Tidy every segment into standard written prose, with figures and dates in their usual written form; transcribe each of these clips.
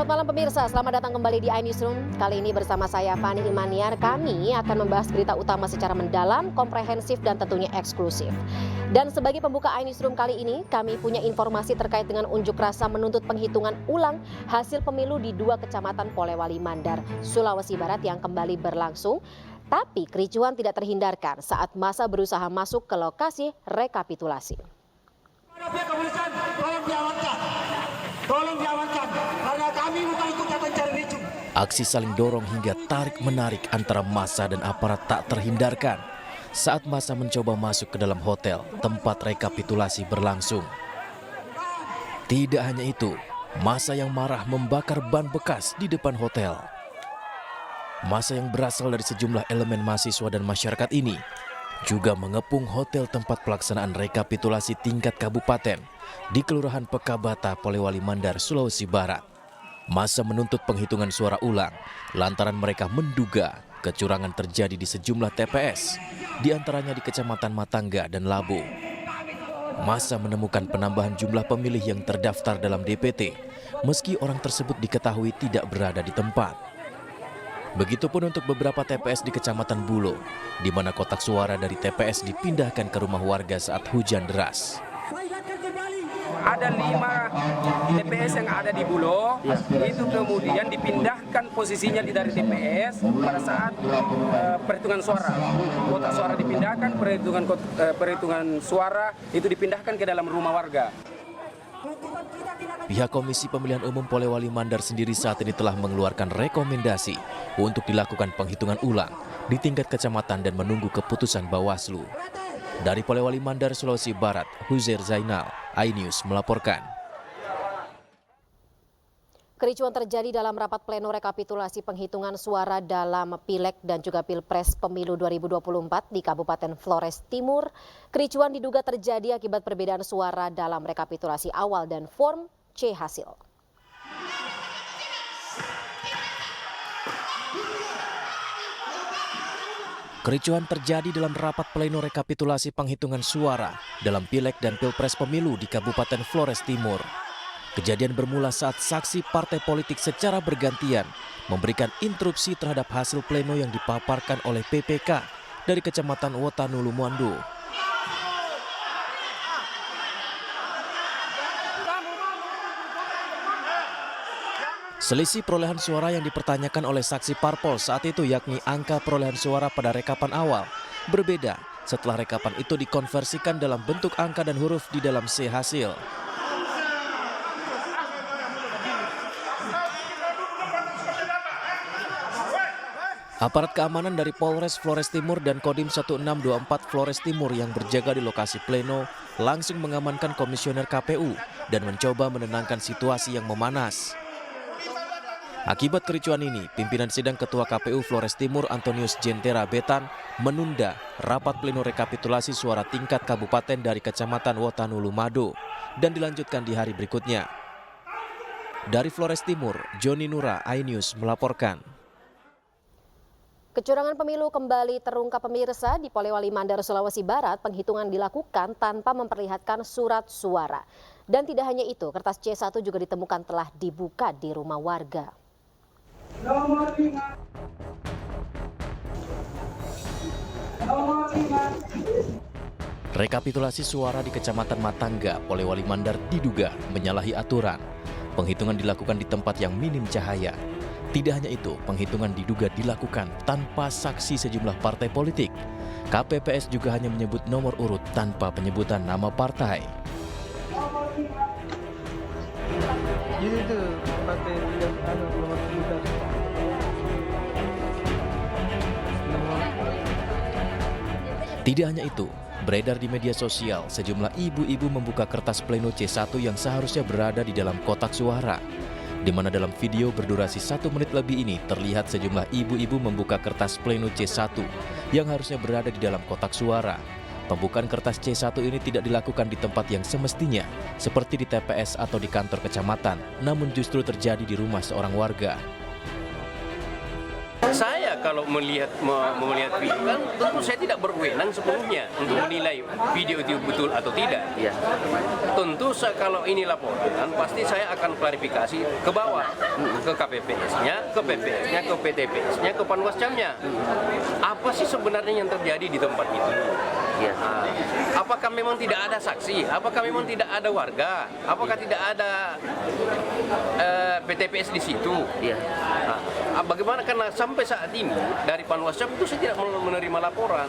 Selamat malam pemirsa, selamat datang kembali di iNewsroom. Kali ini bersama saya Fani Imaniar, kami akan membahas berita utama secara mendalam, komprehensif dan tentunya eksklusif. Dan sebagai pembuka iNewsroom kali ini, kami punya informasi terkait dengan unjuk rasa menuntut penghitungan ulang hasil pemilu di 2 kecamatan Polewali Mandar, Sulawesi Barat yang kembali berlangsung. Tapi kericuhan tidak terhindarkan saat massa berusaha masuk ke lokasi rekapitulasi. Tolong diamankan, karena kami bukan ikut mencari ricu. Aksi saling dorong hingga tarik-menarik antara massa dan aparat tak terhindarkan saat massa mencoba masuk ke dalam hotel tempat rekapitulasi berlangsung. Tidak hanya itu, massa yang marah membakar ban bekas di depan hotel. Massa yang berasal dari sejumlah elemen mahasiswa dan masyarakat ini juga mengepung hotel tempat pelaksanaan rekapitulasi tingkat kabupaten di Kelurahan Pekabata, Polewali Mandar, Sulawesi Barat. Massa menuntut penghitungan suara ulang lantaran mereka menduga kecurangan terjadi di sejumlah TPS, di antaranya di Kecamatan Matangga dan Labo. Massa menemukan penambahan jumlah pemilih yang terdaftar dalam DPT, meski orang tersebut diketahui tidak berada di tempat. Begitupun untuk beberapa TPS di Kecamatan Bulo, di mana kotak suara dari TPS dipindahkan ke rumah warga saat hujan deras. Ada 5 TPS yang ada di Bulo, itu kemudian dipindahkan posisinya dari TPS pada saat perhitungan suara. Kotak suara dipindahkan, perhitungan suara itu dipindahkan ke dalam rumah warga. Pihak Komisi Pemilihan Umum Polewali Mandar sendiri saat ini telah mengeluarkan rekomendasi untuk dilakukan penghitungan ulang di tingkat kecamatan dan menunggu keputusan Bawaslu. Dari Polewali Mandar, Sulawesi Barat, Huzair Zainal, iNews melaporkan. Kericuhan terjadi dalam rapat pleno rekapitulasi penghitungan suara dalam Pileg dan juga Pilpres Pemilu 2024 di Kabupaten Flores Timur. Kericuhan diduga terjadi akibat perbedaan suara dalam rekapitulasi awal dan form C hasil. Kericuhan terjadi dalam rapat pleno rekapitulasi penghitungan suara dalam Pileg dan Pilpres Pemilu di Kabupaten Flores Timur. Kejadian bermula saat saksi partai politik secara bergantian memberikan interupsi terhadap hasil pleno yang dipaparkan oleh PPK dari Kecamatan Wotanulu Muando. Selisih perolehan suara yang dipertanyakan oleh saksi parpol saat itu yakni angka perolehan suara pada rekapan awal berbeda setelah rekapan itu dikonversikan dalam bentuk angka dan huruf di dalam C hasil. Aparat keamanan dari Polres Flores Timur dan Kodim 1624 Flores Timur yang berjaga di lokasi pleno langsung mengamankan komisioner KPU dan mencoba menenangkan situasi yang memanas. Akibat kericuan ini, pimpinan sidang Ketua KPU Flores Timur Antonius Jentera Betan menunda rapat pleno rekapitulasi suara tingkat kabupaten dari Kecamatan Wotanulu Mado dan dilanjutkan di hari berikutnya. Dari Flores Timur, Joni Nura, iNews melaporkan. Kecurangan pemilu kembali terungkap pemirsa di Polewali Mandar, Sulawesi Barat. Penghitungan dilakukan tanpa memperlihatkan surat suara. Dan tidak hanya itu, kertas C1 juga ditemukan telah dibuka di rumah warga. Rekapitulasi suara di Kecamatan Matangga, Polewali Mandar diduga menyalahi aturan. Penghitungan dilakukan di tempat yang minim cahaya. Tidak hanya itu, penghitungan diduga dilakukan tanpa saksi sejumlah partai politik. KPPS juga hanya menyebut nomor urut tanpa penyebutan nama partai. Tidak hanya itu, beredar di media sosial sejumlah ibu-ibu membuka kertas pleno C1 yang seharusnya berada di dalam kotak suara. Di mana dalam video berdurasi 1 menit lebih ini terlihat sejumlah ibu-ibu membuka kertas pleno C1 yang harusnya berada di dalam kotak suara. Pembukaan kertas C1 ini tidak dilakukan di tempat yang semestinya, seperti di TPS atau di kantor kecamatan, namun justru terjadi di rumah seorang warga. Saya kalau melihat video kan tentu saya tidak berwenang sepenuhnya untuk menilai video itu betul atau tidak. Tentu kalau ini laporan pasti saya akan klarifikasi ke bawah, ke KPPS-nya, ke PPS-nya, ke PTPS-nya, ke Panwascamnya. Apa sih sebenarnya yang terjadi di tempat itu? Apakah memang tidak ada saksi? Apakah memang tidak ada warga? Apakah tidak ada PTPS di situ? Bagaimana karena sampai saat ini dari Panwascam itu saya tidak menerima laporan.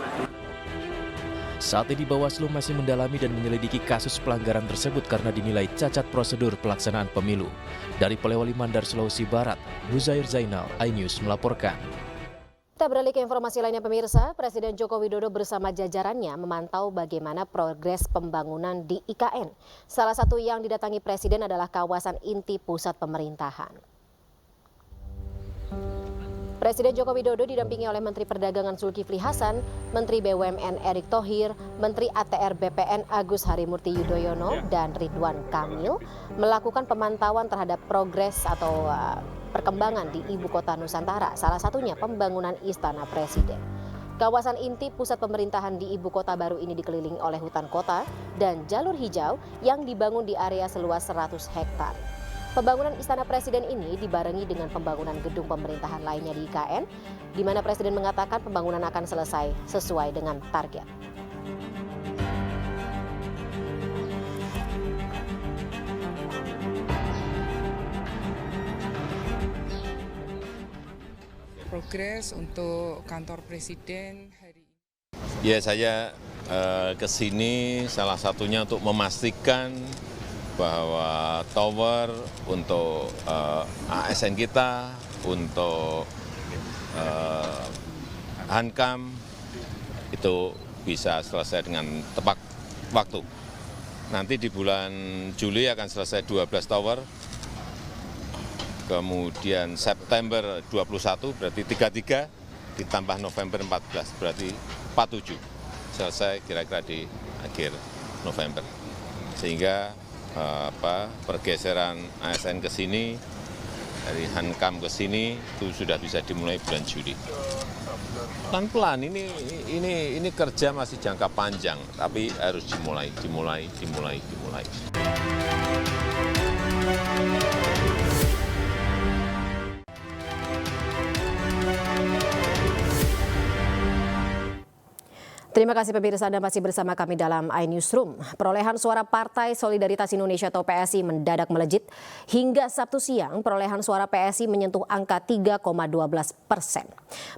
Saat ini Bawaslu masih mendalami dan menyelidiki kasus pelanggaran tersebut karena dinilai cacat prosedur pelaksanaan pemilu. Dari Polewali Mandar, Sulawesi Barat, Buzair Zainal, iNews melaporkan. Kita beralih ke informasi lainnya pemirsa, Presiden Joko Widodo bersama jajarannya memantau bagaimana progres pembangunan di IKN. Salah satu yang didatangi Presiden adalah kawasan inti pusat pemerintahan. Presiden Joko Widodo didampingi oleh Menteri Perdagangan Zulkifli Hasan, Menteri BUMN Erick Thohir, Menteri ATR BPN Agus Harimurti Yudhoyono, dan Ridwan Kamil melakukan pemantauan terhadap progres atau perkembangan di Ibu Kota Nusantara, salah satunya pembangunan Istana Presiden. Kawasan inti pusat pemerintahan di Ibu Kota baru ini dikelilingi oleh hutan kota dan jalur hijau yang dibangun di area seluas 100 hektar. Pembangunan Istana Presiden ini dibarengi dengan pembangunan gedung pemerintahan lainnya di IKN, di mana Presiden mengatakan pembangunan akan selesai sesuai dengan target. Progres untuk kantor Presiden hari ini. Ya, saya ke sini salah satunya untuk memastikan bahwa tower untuk ASN kita, untuk Hankam itu bisa selesai dengan tepat waktu. Nanti di bulan Juli akan selesai 12 tower, kemudian September 21 berarti 33, ditambah November 14 berarti 47, selesai kira-kira di akhir November. Sehingga pergeseran ASN ke sini, dari Hankam ke sini itu sudah bisa dimulai bulan Juli. Pelan-pelan, ini kerja masih jangka panjang, tapi harus dimulai. Terima kasih pemirsa, Anda masih bersama kami dalam iNewsroom. Perolehan suara Partai Solidaritas Indonesia atau PSI mendadak melejit. Hingga Sabtu siang, perolehan suara PSI menyentuh angka 3,12%.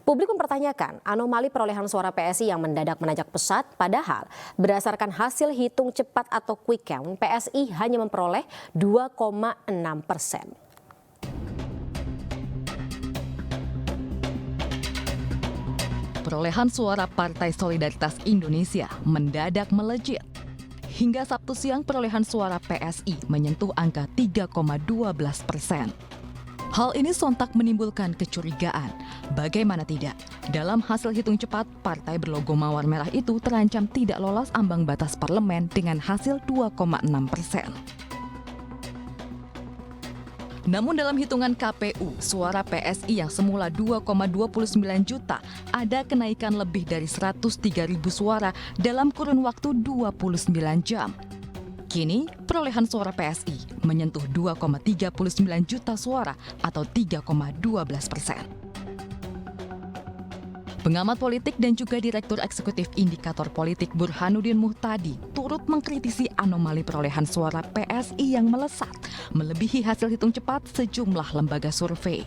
Publik mempertanyakan anomali perolehan suara PSI yang mendadak menanjak pesat, padahal berdasarkan hasil hitung cepat atau quick count, PSI hanya memperoleh 2,6%. Perolehan suara Partai Solidaritas Indonesia mendadak melejit. Hingga Sabtu siang perolehan suara PSI menyentuh angka 3,12%. Hal ini sontak menimbulkan kecurigaan. Bagaimana tidak, dalam hasil hitung cepat, partai berlogo mawar merah itu terancam tidak lolos ambang batas parlemen dengan hasil 2,6%. Namun dalam hitungan KPU, suara PSI yang semula 2,29 juta ada kenaikan lebih dari 103.000 suara dalam kurun waktu 29 jam. Kini, perolehan suara PSI menyentuh 2,39 juta suara atau 3,12%. Pengamat politik dan juga Direktur Eksekutif Indikator Politik Burhanuddin Muhtadi turut mengkritisi anomali perolehan suara PSI yang melesat, melebihi hasil hitung cepat sejumlah lembaga survei.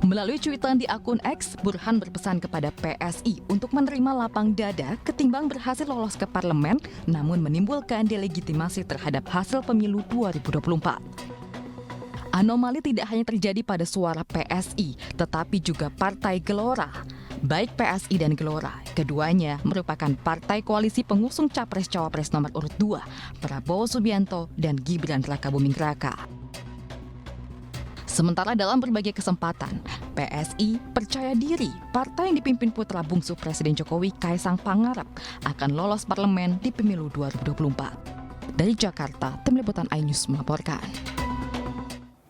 Melalui cuitan di akun X, Burhan berpesan kepada PSI untuk menerima lapang dada ketimbang berhasil lolos ke parlemen, namun menimbulkan delegitimasi terhadap hasil pemilu 2024. Anomali tidak hanya terjadi pada suara PSI, tetapi juga Partai Gelora. Baik PSI dan Gelora, keduanya merupakan partai koalisi pengusung Capres-Cawapres nomor urut 2, Prabowo Subianto dan Gibran Rakabuming Raka. Sementara dalam berbagai kesempatan, PSI percaya diri partai yang dipimpin putra bungsu Presiden Jokowi, Kaisang Pangarep, akan lolos parlemen di pemilu 2024. Dari Jakarta, Tim Liputan iNews melaporkan.